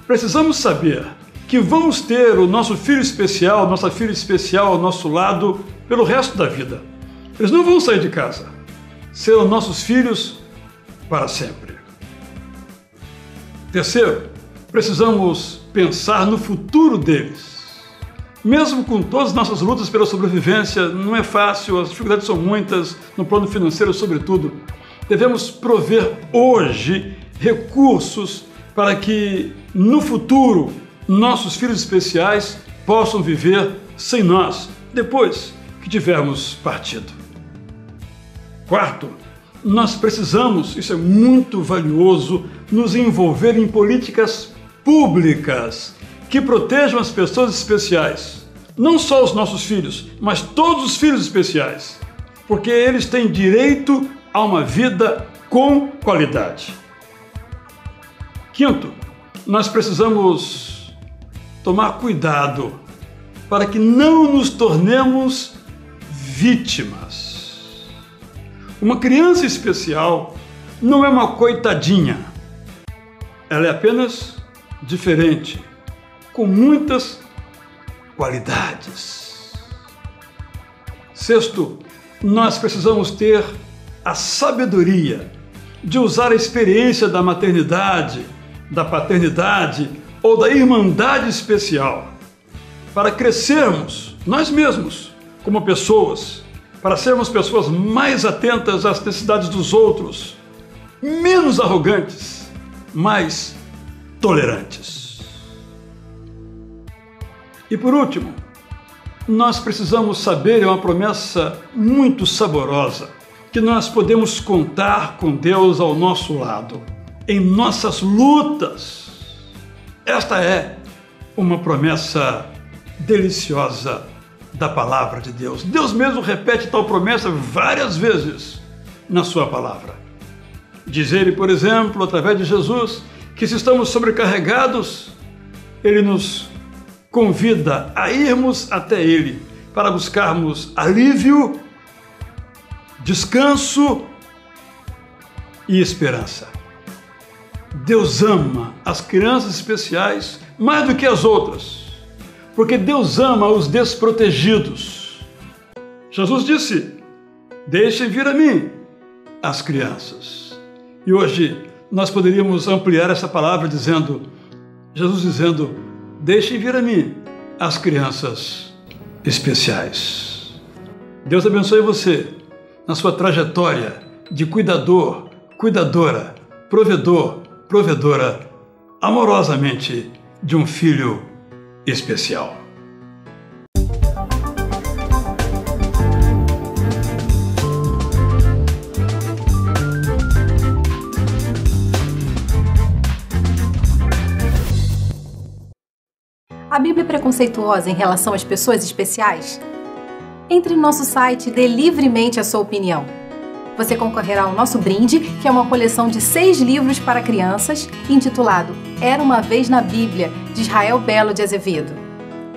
precisamos saber que vamos ter o nosso filho especial, nossa filha especial ao nosso lado pelo resto da vida. Eles não vão sair de casa. Serão nossos filhos para sempre. Terceiro, precisamos pensar no futuro deles. Mesmo com todas as nossas lutas pela sobrevivência, não é fácil, as dificuldades são muitas, no plano financeiro sobretudo. Devemos prover hoje recursos para que no futuro nossos filhos especiais possam viver sem nós, depois que tivermos partido. Quarto, nós precisamos, isso é muito valioso, nos envolver em políticas públicas que protejam as pessoas especiais. Não só os nossos filhos, mas todos os filhos especiais. Porque eles têm direito a uma vida com qualidade. Quinto, nós precisamos tomar cuidado para que não nos tornemos vítimas. Uma criança especial não é uma coitadinha. Ela é apenas diferente, com muitas qualidades. Sexto, nós precisamos ter a sabedoria de usar a experiência da maternidade, da paternidade ou da irmandade especial para crescermos nós mesmos como pessoas, para sermos pessoas mais atentas às necessidades dos outros, menos arrogantes, mais tolerantes. E por último, nós precisamos saber, é uma promessa muito saborosa, que nós podemos contar com Deus ao nosso lado, em nossas lutas. Esta é uma promessa deliciosa da palavra de Deus. Deus mesmo repete tal promessa várias vezes na sua palavra. Diz ele, por exemplo, através de Jesus, que se estamos sobrecarregados, ele nos convida a irmos até ele para buscarmos alívio, descanso e esperança. Deus ama as crianças especiais mais do que as outras, porque Deus ama os desprotegidos. Jesus disse: deixem vir a mim as crianças. E hoje nós poderíamos ampliar essa palavra dizendo, Jesus dizendo, deixem vir a mim as crianças especiais. Deus abençoe você na sua trajetória de cuidador, cuidadora, provedor, provedora, amorosamente de um filho especial. A Bíblia é preconceituosa em relação às pessoas especiais? Entre no nosso site e dê livremente a sua opinião. Você concorrerá ao nosso brinde, que é uma coleção de 6 livros para crianças, intitulado Era uma Vez na Bíblia, de Israel Belo de Azevedo.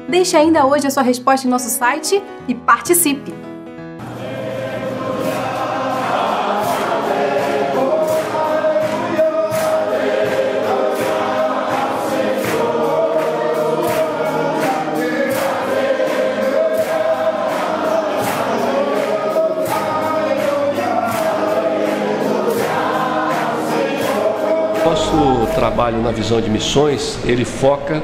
Deixe ainda hoje a sua resposta em nosso site e participe! Nosso trabalho na visão de missões, ele foca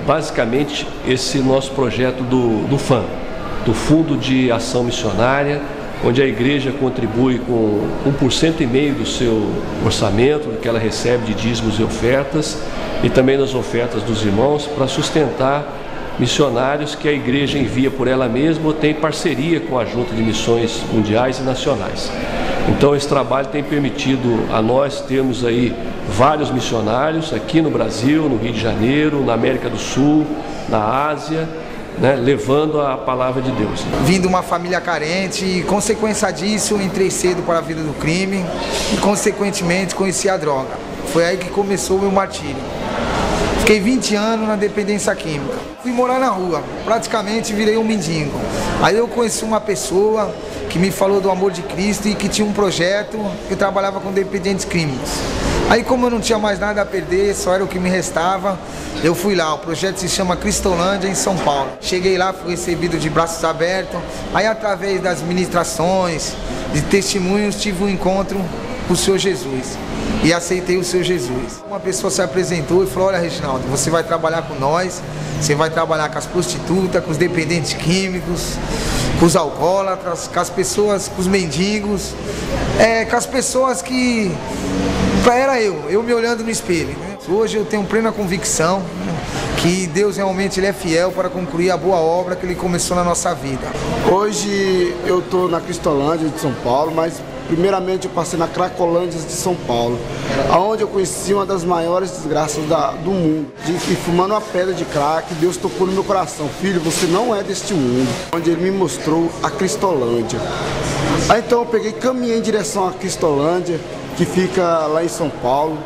basicamente esse nosso projeto do FAM, do Fundo de Ação Missionária, onde a igreja contribui com 1,5% do seu orçamento, que ela recebe de dízimos e ofertas, e também nas ofertas dos irmãos, para sustentar missionários que a igreja envia por ela mesma ou tem parceria com a Junta de Missões Mundiais e Nacionais. Então esse trabalho tem permitido a nós termos aí vários missionários aqui no Brasil, no Rio de Janeiro, na América do Sul, na Ásia, né, levando a palavra de Deus. Vim de uma família carente e, consequência disso, entrei cedo para a vida do crime e, consequentemente, conheci a droga. Foi aí que começou o meu martírio. Fiquei 20 anos na dependência química. Fui morar na rua, praticamente virei um mendigo. Aí eu conheci uma pessoa que me falou do amor de Cristo e que tinha um projeto que eu trabalhava com dependentes químicos. Aí, como eu não tinha mais nada a perder, só era o que me restava, eu fui lá. O projeto se chama Cristolândia, em São Paulo. Cheguei lá, fui recebido de braços abertos. Aí, através das ministrações, de testemunhos, tive um encontro com o Senhor Jesus. E aceitei o Senhor Jesus. Uma pessoa se apresentou e falou: olha, Reginaldo, você vai trabalhar com nós, você vai trabalhar com as prostitutas, com os dependentes químicos, com os alcoólatras, com as pessoas, com os mendigos, com as pessoas que... Era eu me olhando no espelho. Né? Hoje eu tenho plena convicção, né, que Deus realmente ele é fiel para concluir a boa obra que Ele começou na nossa vida. Hoje eu estou na Cristolândia de São Paulo, mas primeiramente eu passei na Cracolândia de São Paulo, onde eu conheci uma das maiores desgraças do mundo. De que, fumando uma pedra de crack, Deus tocou no meu coração: filho, você não é deste mundo. Onde Ele me mostrou a Cristolândia. Aí então eu peguei e caminhei em direção à Cristolândia, que fica lá em São Paulo.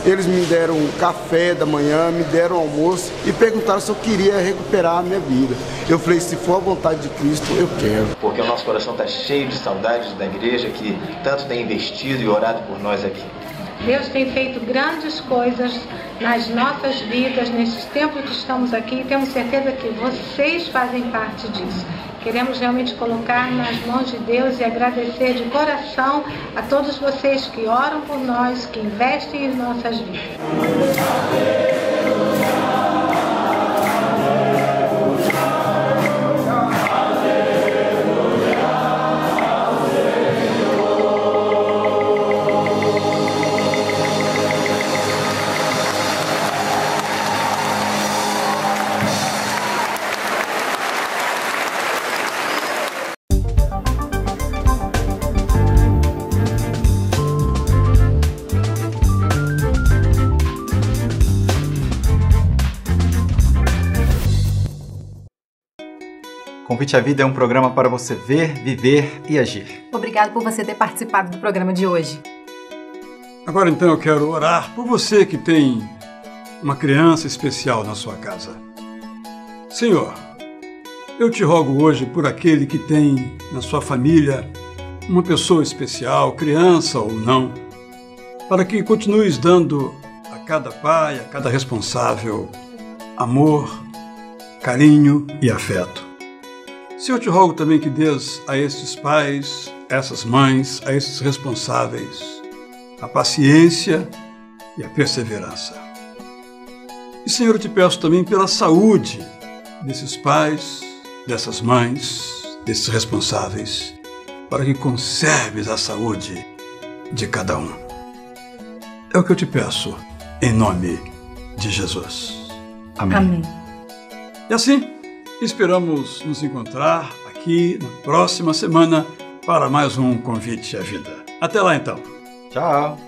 Eles me deram café da manhã, me deram almoço e perguntaram se eu queria recuperar a minha vida. Eu falei, se for a vontade de Cristo, eu quero. Porque o nosso coração está cheio de saudades da igreja que tanto tem investido e orado por nós aqui. Deus tem feito grandes coisas nas nossas vidas, nesses tempos que estamos aqui, e temos certeza que vocês fazem parte disso. Queremos realmente colocar nas mãos de Deus e agradecer de coração a todos vocês que oram por nós, que investem em nossas vidas. Convite à Vida é um programa para você ver, viver e agir. Obrigado por você ter participado do programa de hoje. Agora então eu quero orar por você que tem uma criança especial na sua casa. Senhor, eu te rogo hoje por aquele que tem na sua família uma pessoa especial, criança ou não, para que continues dando a cada pai, a cada responsável, amor, carinho e afeto. Senhor, eu te rogo também que dês a estes pais, essas mães, a esses responsáveis, a paciência e a perseverança. E, Senhor, eu te peço também pela saúde desses pais, dessas mães, desses responsáveis, para que conserves a saúde de cada um. É o que eu te peço, em nome de Jesus. Amém. Amém. E assim, esperamos nos encontrar aqui na próxima semana para mais um Convite à Vida. Até lá então. Tchau.